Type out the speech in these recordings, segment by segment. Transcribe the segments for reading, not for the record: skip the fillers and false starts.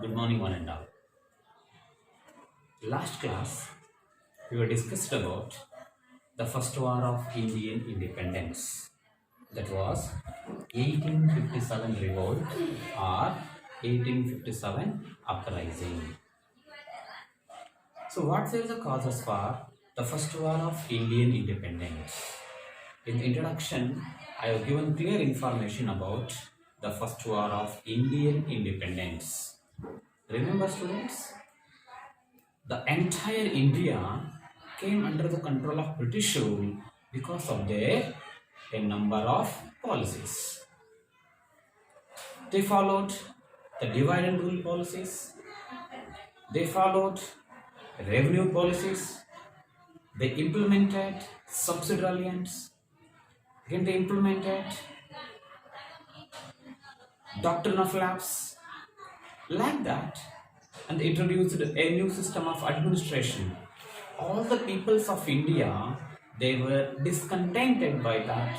Good morning, one and all. Last class, we were discussed about the first war of Indian independence. That was 1857 revolt or 1857 uprising. So, what were the causes for the first war of Indian independence? In the introduction, I have given clear information about the first war of Indian independence. Remember, students? The entire India came under the control of British rule because of their a number of policies. They followed the divide and rule policies. They followed revenue policies. They implemented subsidy alliance. Again, they implemented doctrine of lapse. Like that, and they introduced a new system of administration. All the peoples of India, they were discontented by that,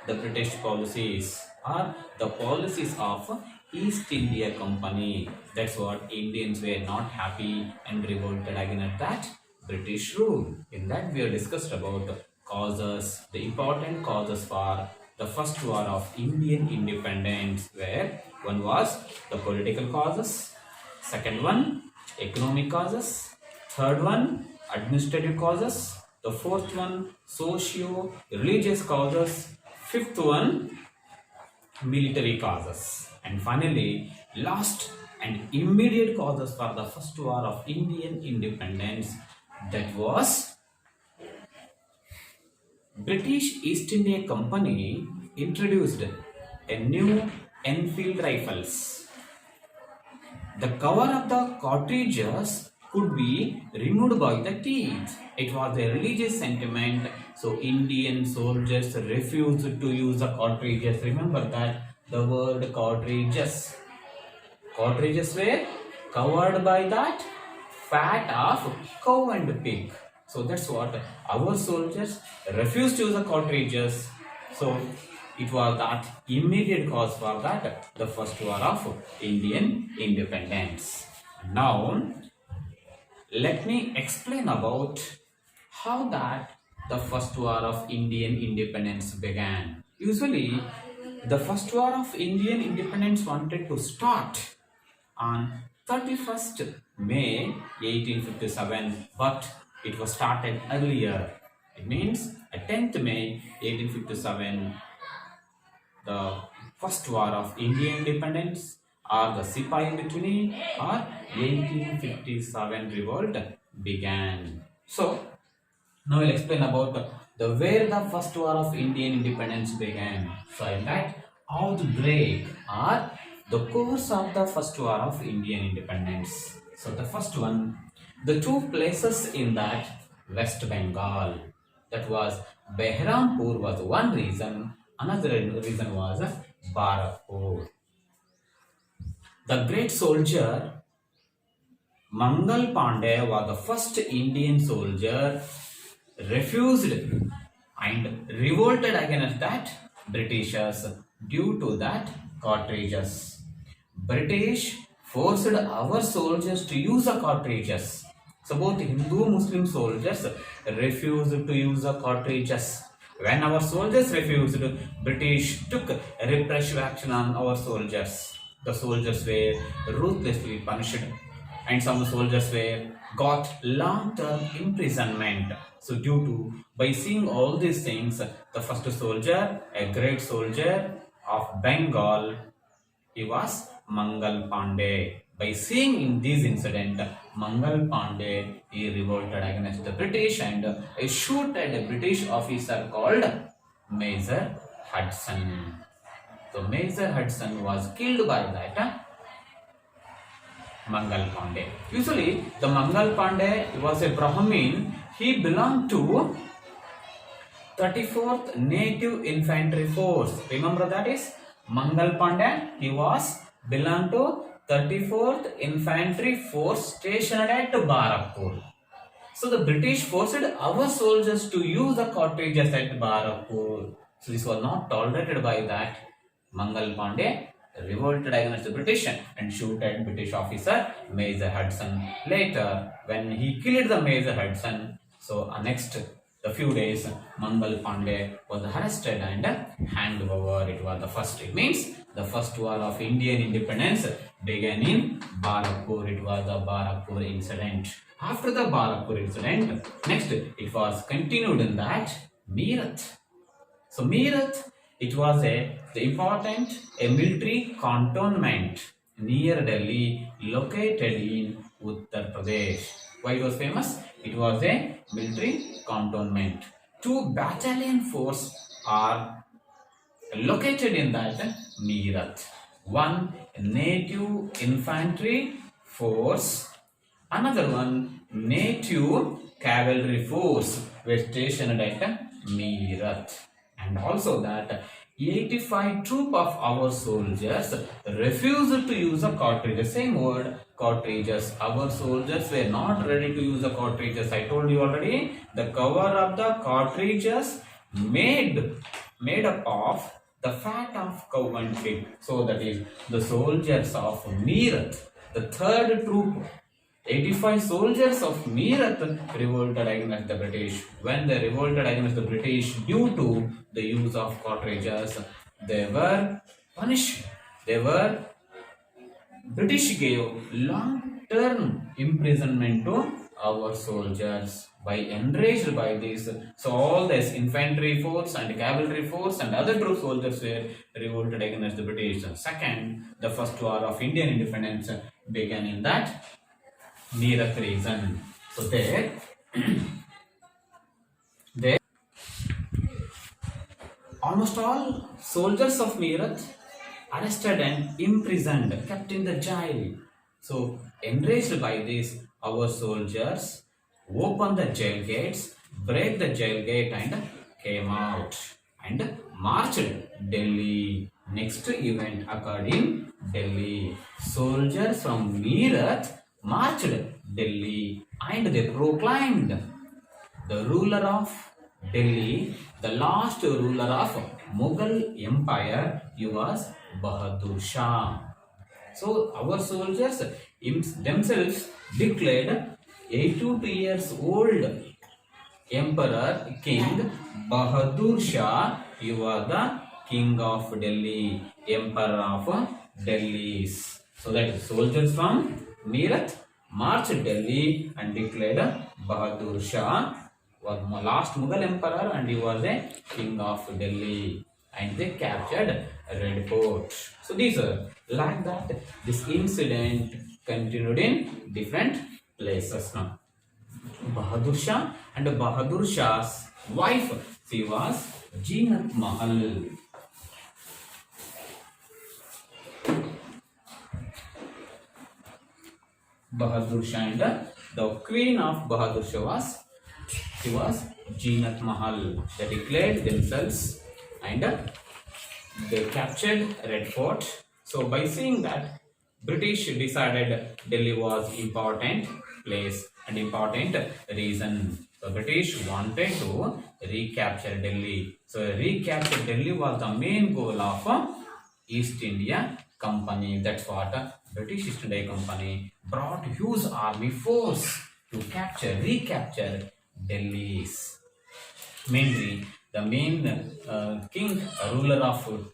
the British policies or the policies of East India Company. That's what Indians were not happy and revolted against that British rule. In that, we have discussed about causes, the important causes for the first war of Indian independence, where one was the political causes, second one economic causes, third one administrative causes, the fourth one socio-religious causes, fifth one military causes, and finally last and immediate causes for the first war of Indian independence, that was British East India Company introduced a new Enfield rifles. The cover of the cartridges could be removed by the teeth. It was a religious sentiment, so Indian soldiers refused to use the cartridges. Remember that the word cartridges. Cartridges were covered by that fat of cow and pig. So that's what our soldiers refused to use the cartridges. So it was that immediate cause for that, the first war of Indian independence. Now, let me explain about how that the first war of Indian independence began. Usually, the first war of Indian independence wanted to start on 31st May 1857, but it was started earlier. It means 10th May 1857, the first war of Indian independence or the Sipahi Mutiny or 1857 revolt began. So now we'll explain about the where the first war of Indian independence began. So in that outbreak or the course of the first war of Indian independence. So the first one, the two places in that West Bengal, that was Behrampur was one reason. Another reason was Barakpur. The great soldier Mangal Pandey was the first Indian soldier refused and revolted against that Britishers due to that cartridges. British forced our soldiers to use the cartridges. So both Hindu Muslim soldiers refused to use the cartridges. When our soldiers refused, British took repressive action on our soldiers. The soldiers were ruthlessly punished, and some soldiers were got long-term imprisonment. So due to, by seeing all these things, the first soldier, a great soldier of Bengal, he was Mangal Pandey. By seeing in this incident, Mangal Pandey, he revolted against the British and he shot at a British officer called Major Hudson. So Major Hudson was killed by that Mangal Pandey. Usually, the Mangal Pandey was a Brahmin. He belonged to 34th Native Infantry Force. Remember that is Mangal Pandey. He was belonged to 34th Infantry Force stationed at Barakpur. So the British forced our soldiers to use the cartridges at Barakpur. So this was not tolerated by that Mangal Pandey. revolted against the British and shooted British officer Major Hudson. Later, when he killed the Major Hudson, so next the few days, Mangal Pandey was arrested and hanged over. It was the first. It means the first war of Indian independence began in Barakpur. It was the Barakpur incident. After the Barakpur incident, next it was continued in that Meerut. So Meerut, it was the important military cantonment near Delhi, located in Uttar Pradesh. Why it was famous? It was a military cantonment. Two battalion force are located in that Meerut. One native infantry force, another one native cavalry force were stationed at Meerut. And also that 85 troop of our soldiers refused to use a cartridge. Same word, cartridges. Our soldiers were not ready to use the cartridges. I told you already, the cover of the cartridges made up of the fat of cow and pig. So that is the soldiers of Meerut, the third troop. 85 soldiers of Meerut revolted against the British. When they revolted against the British due to the use of cartridges, they were punished. British gave long-term imprisonment to our soldiers. By enraged by this, so all this infantry force and cavalry force and other troop soldiers were revolted against the British. Second, the first war of Indian independence began in that Meerut region. So there almost all soldiers of Meerut arrested and imprisoned, kept in the jail. So enraged by this, our soldiers opened the jail gates, break the jail gate and came out and marched Delhi. Next event occurred in Delhi. Soldiers from Meerut marched Delhi and they proclaimed the ruler of Delhi, the last ruler of Mughal Empire, he was Bahadur Shah. So our soldiers themselves declared 82 years old Emperor King Bahadur Shah, he was the King of Delhi, Emperor of Delhi. So that is soldiers from Meerut marched Delhi and declared Bahadur Shah was last Mughal emperor and he was a king of Delhi, and they captured Red Fort. So these are like that. This incident continued in different places now. Bahadur Shah and Bahadur Shah's wife, she was Jeenat Mahal. Bahadur Shah and the queen of Bahadur Shah was Jeenat Mahal. They declared themselves and they captured Red Fort. So by seeing that, British decided Delhi was important place and important reason. So British wanted to recapture Delhi. So recapture Delhi was the main goal of East India Company. That's what British East India Company brought huge army force to recapture Delhi's. Mainly, the main king, ruler of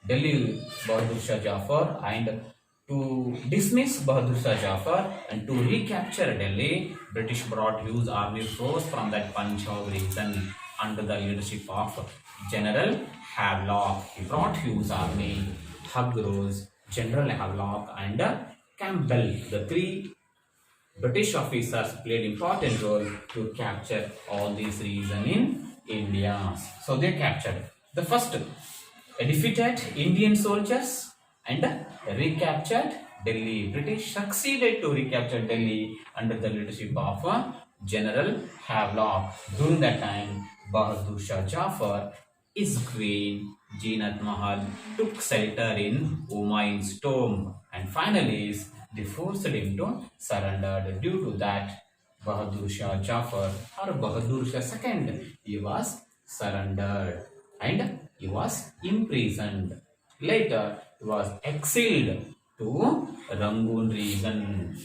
Delhi, Bahadur Shah Jafar, and to dismiss Bahadur Shah Jafar and to recapture Delhi, British brought huge army force from that Punjab region under the leadership of General Havelock. He brought huge army. Hugh General Havelock, and Campbell, the three British officers played important role to capture all these regions in India. So they captured the first defeated Indian soldiers and recaptured Delhi. British succeeded to recapture Delhi under the leadership of General Havelock. During that time, Bahadur Shah Jafar, his queen Jeenat Mahal took shelter in Humayun's tomb, and finally they forced him to surrender. Due to that, Bahadur Shah Jafar or Bahadur Shah II, he was surrendered and he was imprisoned. Later, was exiled to Rangoon region.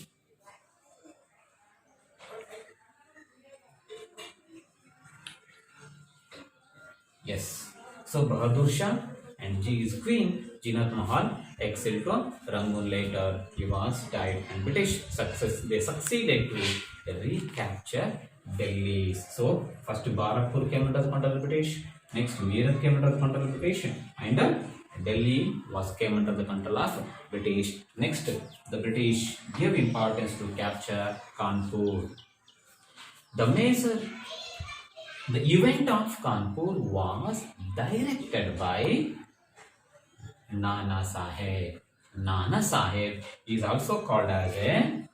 Yes. So Bahadur Shah and his queen Jinat Mahal exiled to Rangoon later. He was died and British they succeeded to recapture Delhi. So first Barakpur came under the control of British. Next Meerut came under the control of British. And Delhi was came under the control of British. Next, the British gave importance to capture Kanpur. The major the event of Kanpur was directed by Nana Saheb. Nana Saheb is also called as a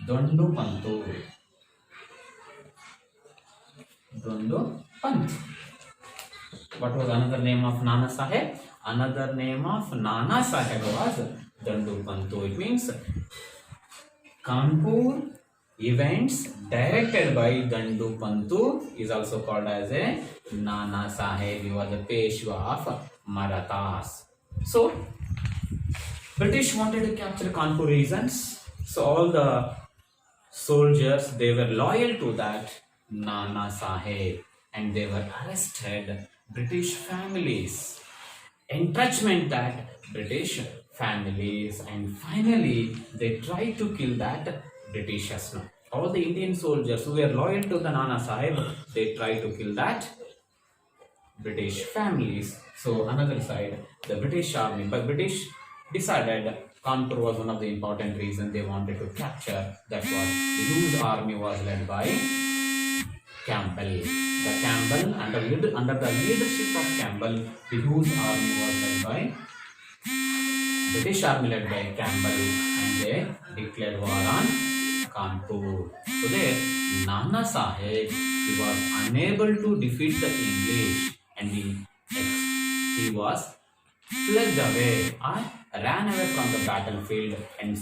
Dondu Pantu. Dondu Pant. What was another name of Nana Saheb? Another name of Nana Saheb was Dondu Pantu. It means Kanpur events directed by Dandu Pantu is also called as a Nana Saheb. He was the Peshwa of Marathas. So, British wanted to capture Kanpur regions. So, all the soldiers, they were loyal to that Nana Saheb and they were arrested. British families, entrenchment that British families, and finally they tried to kill that Britishers. Now, all the Indian soldiers who were loyal to the Nana Sahib, they tried to kill that British families. So another side, the British army, but British decided Kanpur was one of the important reasons they wanted to capture. That was the huge army was led by Campbell. The Campbell under the leadership of Campbell, the huge army was led by British army led by Campbell, and they declared war on Kanpur. So there, Nana Sahib, he was unable to defeat the English, and he was fled away or ran away from the battlefield and